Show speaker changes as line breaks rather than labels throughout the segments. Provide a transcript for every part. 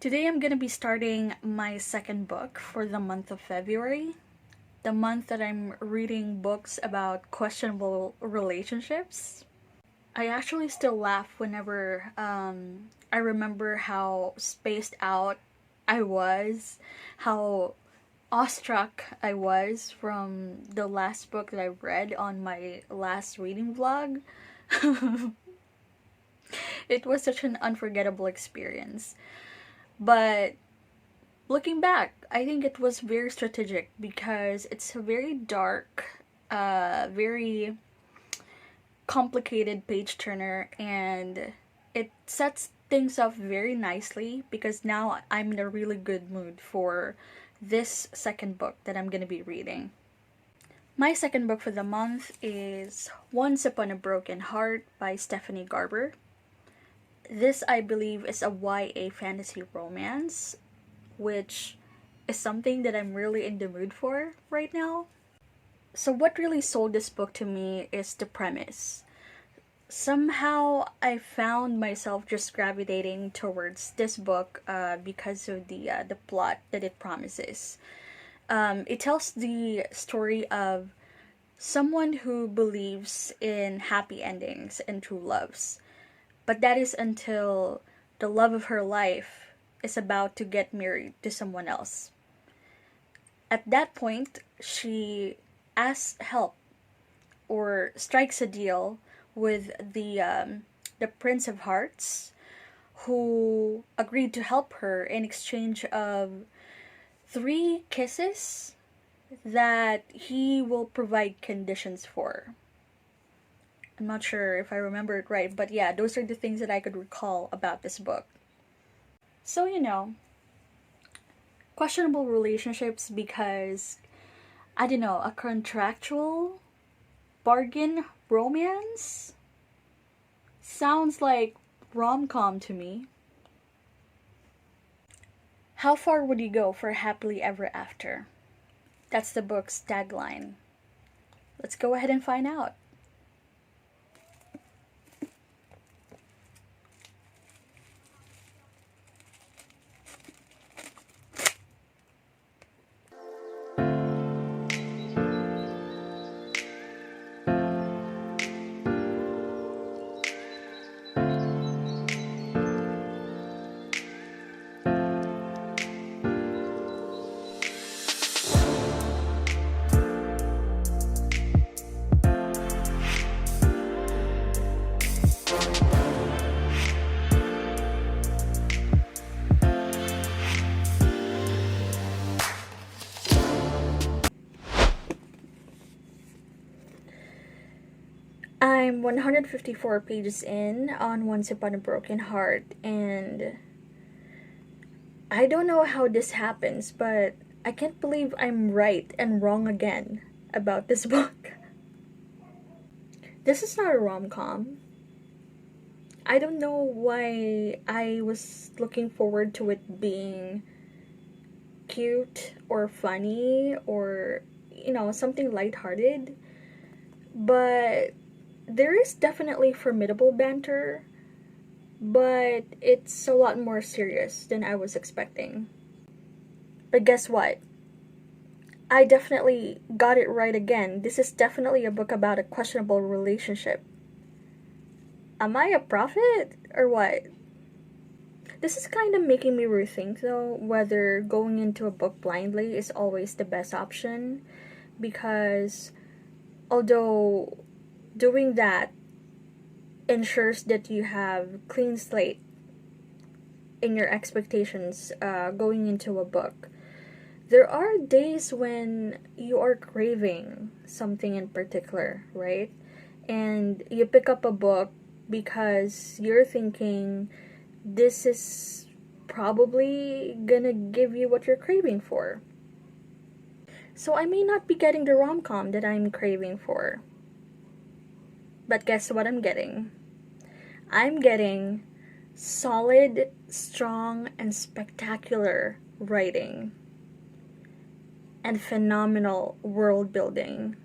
Today I'm gonna be starting my second book for the month of February, the month that I'm reading books about questionable relationships. I actually still laugh whenever I remember how spaced out I was, how awestruck I was from the last book that I read on my last reading vlog. It was such an unforgettable experience. But looking back, I think it was very strategic because it's a very dark, very complicated page turner, and it sets things up very nicely because now I'm in a really good mood for this second book that I'm gonna be reading. My second book for the month is Once Upon a Broken Heart by Stephanie Garber. This, I believe, is a YA fantasy romance, which is something that I'm really in the mood for right now. So, what really sold this book to me is the premise. Somehow, I found myself just gravitating towards this book because of the plot that it promises. It tells the story of someone who believes in happy endings and true loves. But that is until the love of her life is about to get married to someone else. At that point, she asks help or strikes a deal with the Prince of Hearts, who agreed to help her in exchange of 3 kisses that he will provide conditions for. I'm not sure if I remember it right, but yeah, those are the things that I could recall about this book. So, questionable relationships because, I don't know, a contractual bargain romance? Sounds like rom-com to me. How far would you go for happily ever after? That's the book's tagline. Let's go ahead and find out. I'm 154 pages in on Once Upon a Broken Heart, and I don't know how this happens, but I can't believe I'm right and wrong again about this book. This is not a rom-com. I don't know why I was looking forward to it being cute or funny or, something lighthearted. But there is definitely formidable banter, but it's a lot more serious than I was expecting. But guess what? I definitely got it right again. This is definitely a book about a questionable relationship. Am I a prophet or what? This is kind of making me rethink, though, whether going into a book blindly is always the best option, because although doing that ensures that you have clean slate in your expectations going into a book, there are days when you are craving something in particular, right? And you pick up a book because you're thinking this is probably gonna give you what you're craving for. So I may not be getting the rom-com that I'm craving for. But guess what I'm getting? I'm getting solid, strong, and spectacular writing and phenomenal world building.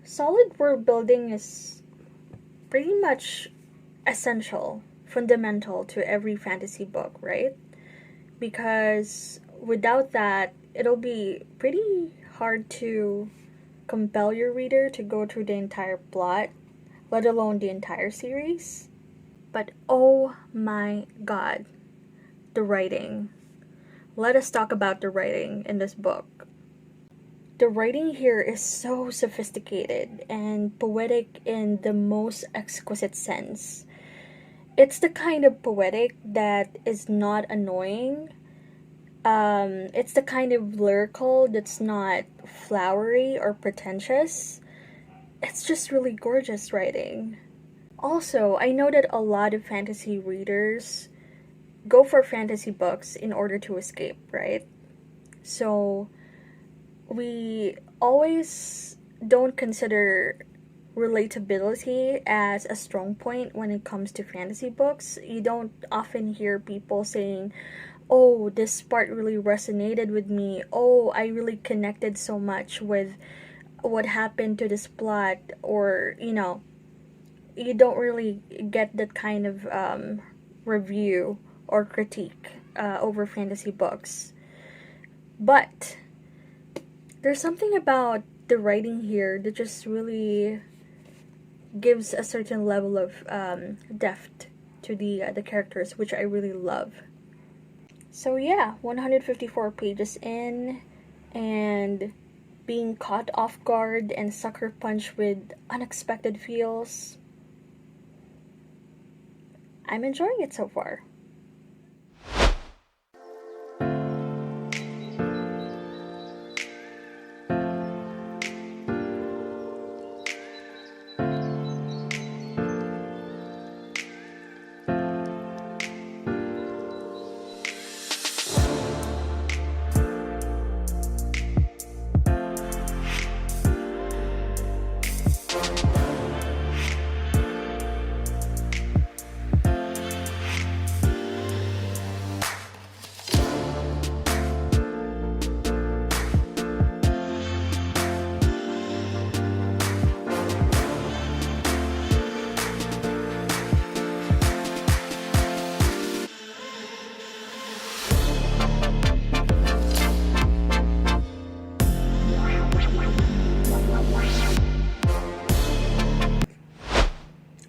Solid world building is pretty much essential for fundamental to every fantasy book, right? Because without that, it'll be pretty hard to compel your reader to go through the entire plot, let alone the entire series. But oh my god, the writing. Let us talk about the writing in this book. The writing here is so sophisticated and poetic in the most exquisite sense. It's the kind of poetic that is not annoying. It's the kind of lyrical that's not flowery or pretentious. It's just really gorgeous writing. Also, I know that a lot of fantasy readers go for fantasy books in order to escape, right? So, we always don't consider relatability as a strong point when it comes to fantasy books. You don't often hear people saying, oh, this part really resonated with me. Oh, I really connected so much with what happened to this plot. Or, you don't really get that kind of review or critique over fantasy books. But there's something about the writing here that just really gives a certain level of depth to the characters, which I really love. So yeah, 154 pages in, and being caught off guard and sucker punched with unexpected feels. I'm enjoying it so far.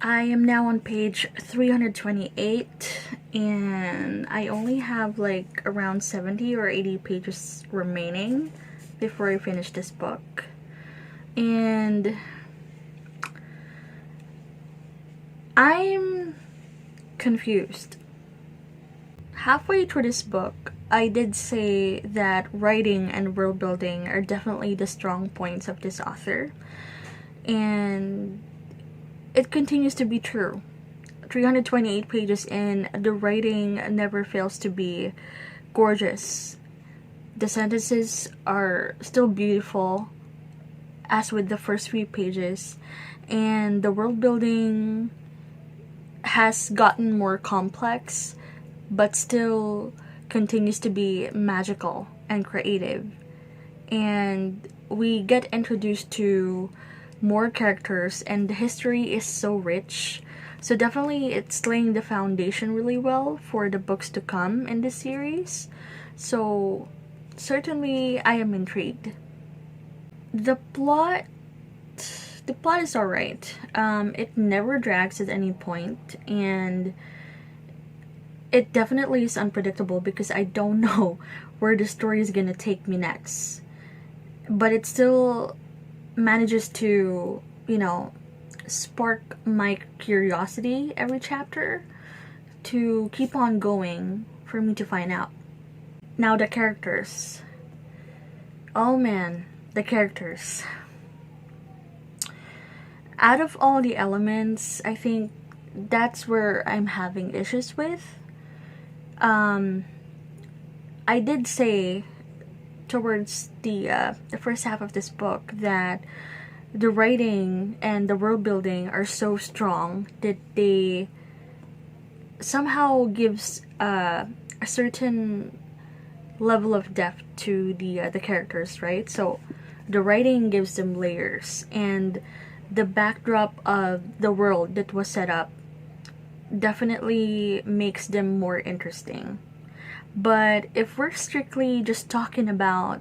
I am now on page 328, and I only have like around 70 or 80 pages remaining before I finish this book. And I'm confused. Halfway through this book, I did say that writing and world building are definitely the strong points of this author. And it continues to be true. 328 pages in, the writing never fails to be gorgeous. The sentences are still beautiful, as with the first few pages, and the world building has gotten more complex, but still continues to be magical and creative. And we get introduced to more characters, and the history is so rich. So definitely it's laying the foundation really well for the books to come in this series. So certainly I am intrigued. The plot is alright. It never drags at any point, and it definitely is unpredictable because I don't know where the story is gonna take me next. But it still manages to, spark my curiosity every chapter to keep on going for me to find out. Now the characters. Oh man, the characters. Out of all the elements, I think that's where I'm having issues with. I did say towards the first half of this book that the writing and the world building are so strong that they somehow gives a certain level of depth to the characters, right? So the writing gives them layers, and the backdrop of the world that was set up definitely makes them more interesting. But if we're strictly just talking about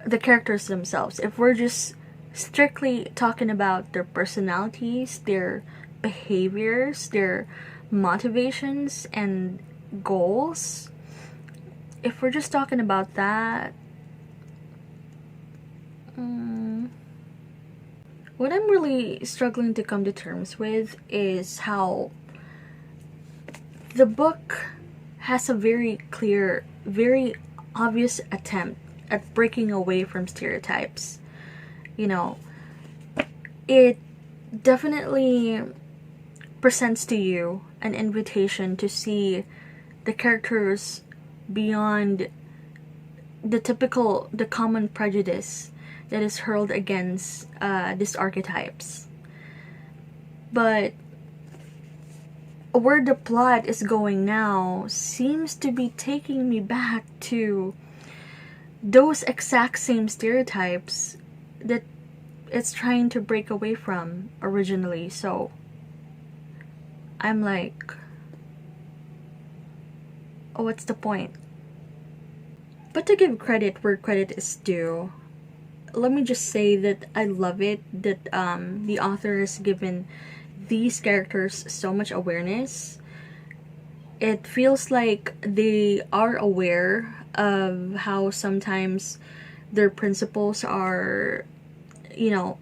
the characters themselves, if we're just strictly talking about their personalities, their behaviors, their motivations, and goals, if we're just talking about that, what I'm really struggling to come to terms with is how the book has a very clear, very obvious attempt at breaking away from stereotypes. You know, it definitely presents to you an invitation to see the characters beyond the common prejudice that is hurled against these archetypes. But where the plot is going now seems to be taking me back to those exact same stereotypes that it's trying to break away from originally. So I'm like, oh, what's the point? But to give credit where credit is due, let me just say that I love it that the author has given these characters so much awareness. It feels like they are aware of how sometimes their principles are,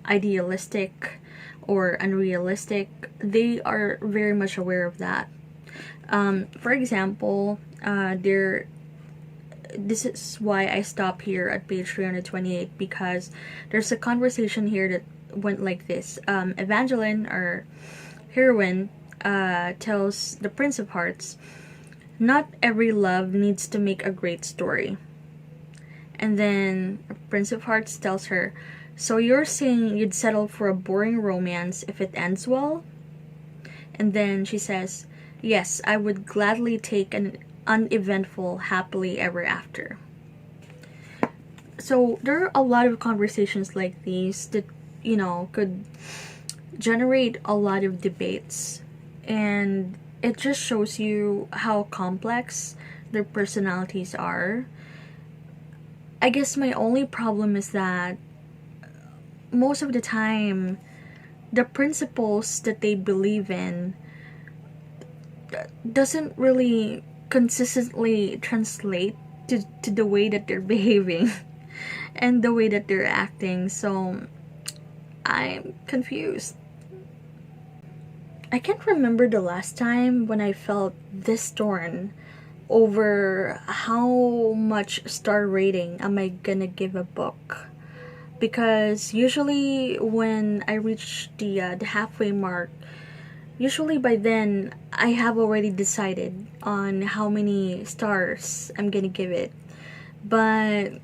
idealistic or unrealistic. They are very much aware of that. For example, this is why I stop here at page 328, because there's a conversation here that went like this. Evangeline, our heroine, tells the Prince of Hearts, not every love needs to make a great story. And then Prince of Hearts tells her, so you're saying you'd settle for a boring romance if it ends well? And then she says, yes, I would gladly take an uneventful happily ever after. So there are a lot of conversations like these that, could generate a lot of debates. And it just shows you how complex their personalities are. I guess my only problem is that most of the time, the principles that they believe in doesn't really consistently translate to the way that they're behaving and the way that they're acting. So I'm confused. I can't remember the last time when I felt this torn over how much star rating am I gonna give a book. Because usually when I reach the halfway mark, usually by then I have already decided on how many stars I'm gonna give it. But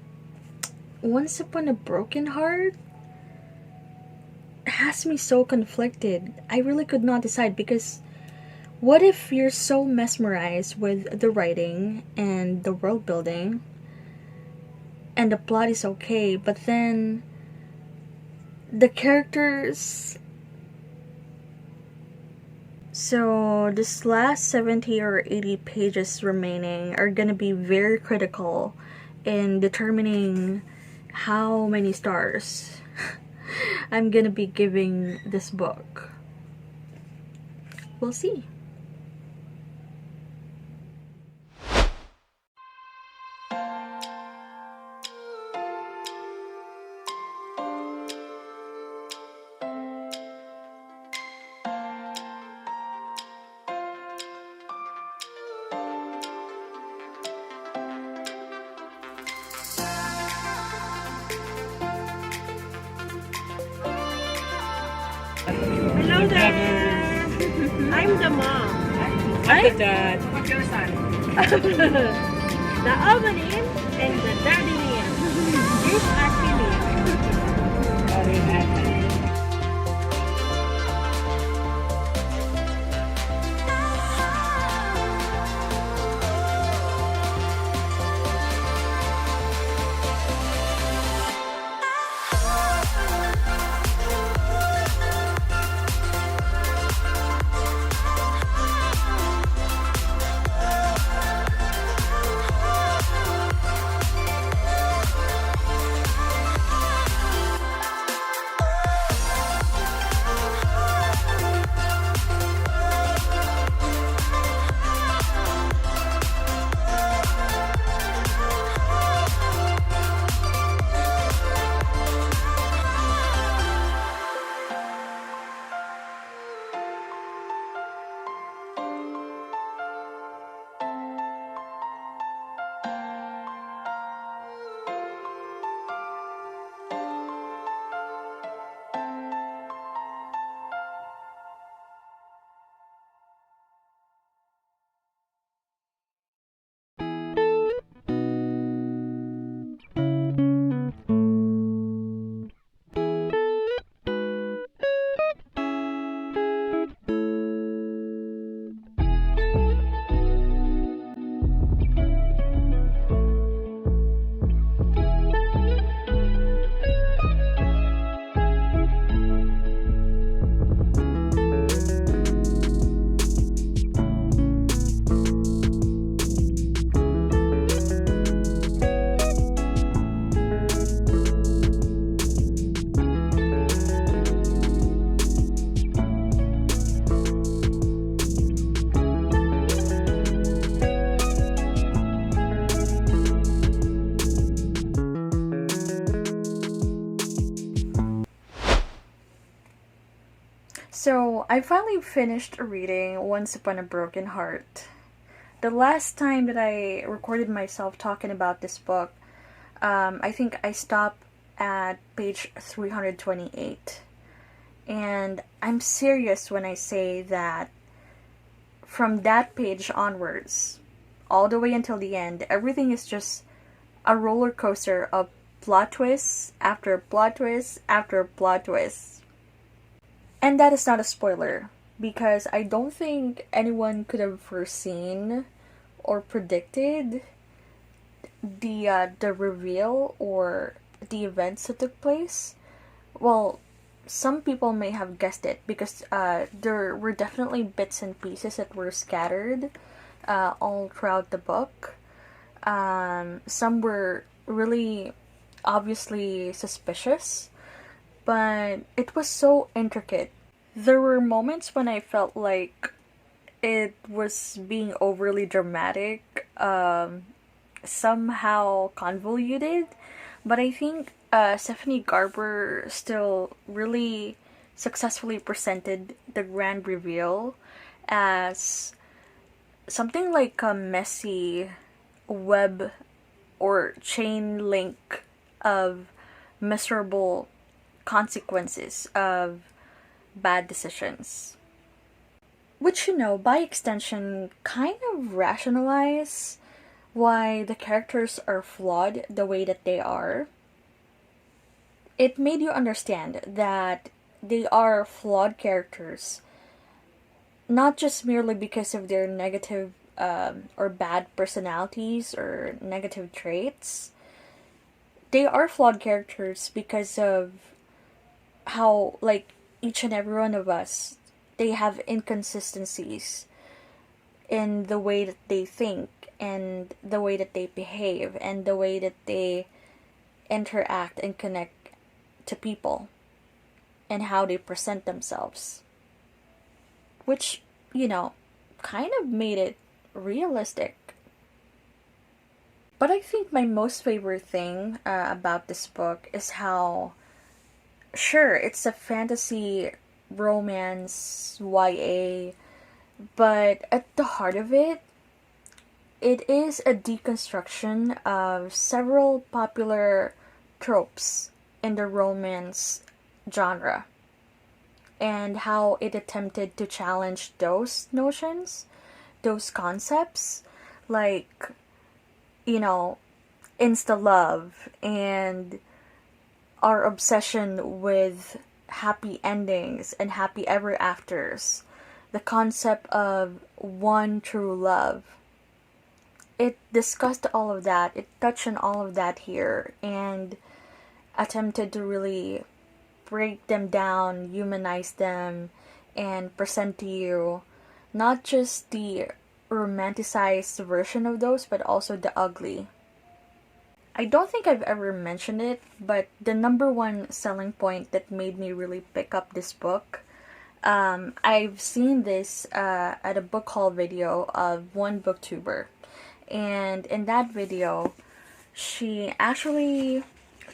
Once Upon a Broken Heart has me so conflicted. I really could not decide, because what if you're so mesmerized with the writing and the world building and the plot is okay, but then the characters... So this last 70 or 80 pages remaining are gonna be very critical in determining how many stars I'm gonna be giving this book. We'll see.
Hello there. I'm the mom.
I'm the dad.
What's your son? The opening and the daddy name. This Anthony.
So, I finally finished reading Once Upon a Broken Heart. The last time that I recorded myself talking about this book, I think I stopped at page 328. And I'm serious when I say that from that page onwards, all the way until the end, everything is just a roller coaster of plot twists after plot twists after plot twists. And that is not a spoiler, because I don't think anyone could have foreseen or predicted the reveal or the events that took place. Well, some people may have guessed it because there were definitely bits and pieces that were scattered all throughout the book. Some were really obviously suspicious, but it was so intricate. There were moments when I felt like it was being overly dramatic, somehow convoluted, but I think Stephanie Garber still really successfully presented the grand reveal as something like a messy web or chain link of miserable consequences of bad decisions. Which, by extension, kind of rationalize why the characters are flawed the way that they are. It made you understand that they are flawed characters, not just merely because of their negative or bad personalities or negative traits. They are flawed characters because of how, like, each and every one of us, they have inconsistencies in the way that they think and the way that they behave and the way that they interact and connect to people and how they present themselves. Which, kind of made it realistic. But I think my most favorite thing about this book is how, sure, it's a fantasy, romance, YA, but at the heart of it, it is a deconstruction of several popular tropes in the romance genre and how it attempted to challenge those notions, those concepts, like, insta love and our obsession with happy endings and happy ever afters, the concept of one true love. It discussed all of that, it touched on all of that here, and attempted to really break them down, humanize them, and present to you not just the romanticized version of those, but also the ugly. I don't think I've ever mentioned it, but the number one selling point that made me really pick up this book, I've seen this at a book haul video of one booktuber. And in that video, she actually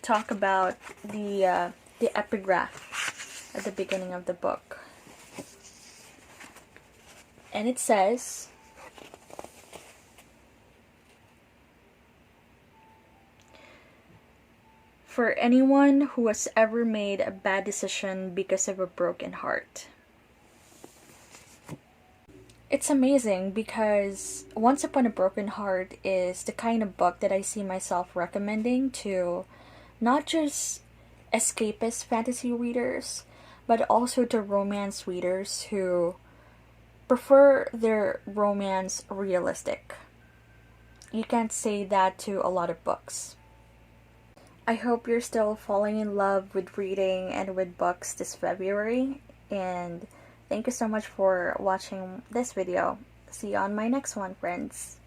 talked about the epigraph at the beginning of the book. And it says, "For anyone who has ever made a bad decision because of a broken heart." It's amazing because Once Upon a Broken Heart is the kind of book that I see myself recommending to not just escapist fantasy readers, but also to romance readers who prefer their romance realistic. You can't say that to a lot of books. I hope you're still falling in love with reading and with books this February, and thank you so much for watching this video. See you on my next one, friends.